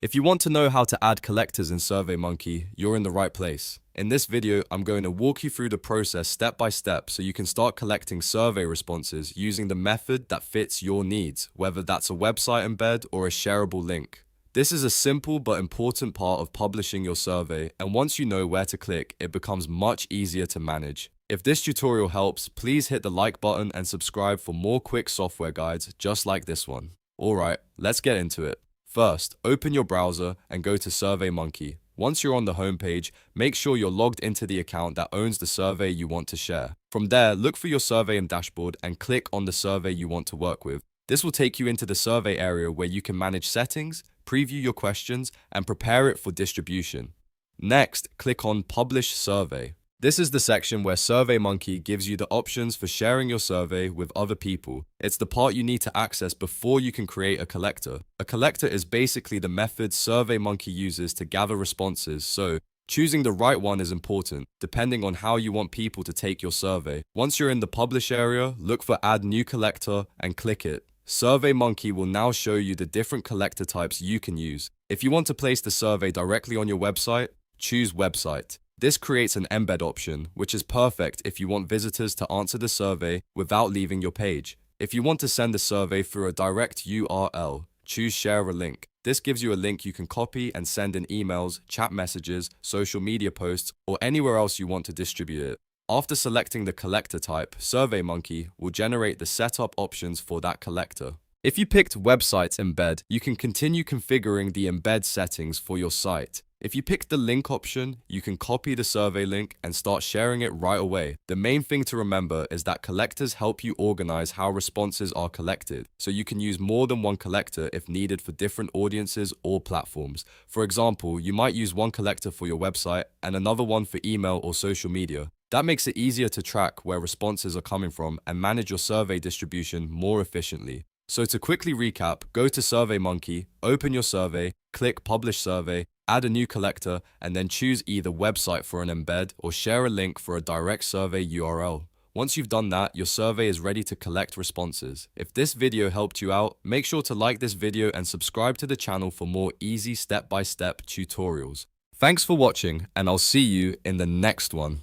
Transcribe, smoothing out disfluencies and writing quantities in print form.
If you want to know how to add collectors in SurveyMonkey, you're in the right place. In this video, I'm going to walk you through the process step by step so you can start collecting survey responses using the method that fits your needs, whether that's a website embed or a shareable link. This is a simple but important part of publishing your survey, and once you know where to click, it becomes much easier to manage. If this tutorial helps, please hit the like button and subscribe for more quick software guides just like this one. Alright, let's get into it. First, open your browser and go to SurveyMonkey. Once you're on the homepage, make sure you're logged into the account that owns the survey you want to share. From there, look for your survey and dashboard and click on the survey you want to work with. This will take you into the survey area where you can manage settings, preview your questions, and prepare it for distribution. Next, click on Publish Survey. This is the section where SurveyMonkey gives you the options for sharing your survey with other people. It's the part you need to access before you can create a collector. A collector is basically the method SurveyMonkey uses to gather responses, so choosing the right one is important, depending on how you want people to take your survey. Once you're in the Publish area, look for Add New Collector and click it. SurveyMonkey will now show you the different collector types you can use. If you want to place the survey directly on your website, choose Website. This creates an embed option, which is perfect if you want visitors to answer the survey without leaving your page. If you want to send the survey through a direct URL, choose Share a Link. This gives you a link you can copy and send in emails, chat messages, social media posts, or anywhere else you want to distribute it. After selecting the collector type, SurveyMonkey will generate the setup options for that collector. If you picked Website Embed, you can continue configuring the embed settings for your site. If you pick the link option, you can copy the survey link and start sharing it right away. The main thing to remember is that collectors help you organize how responses are collected, so you can use more than one collector if needed for different audiences or platforms. For example, you might use one collector for your website and another one for email or social media. That makes it easier to track where responses are coming from and manage your survey distribution more efficiently. So to quickly recap, go to SurveyMonkey, open your survey, click Publish Survey, add a new collector, and then choose either Website for an embed or Share a Link for a direct survey URL. Once you've done that, your survey is ready to collect responses. If this video helped you out, make sure to like this video and subscribe to the channel for more easy step-by-step tutorials. Thanks for watching, and I'll see you in the next one.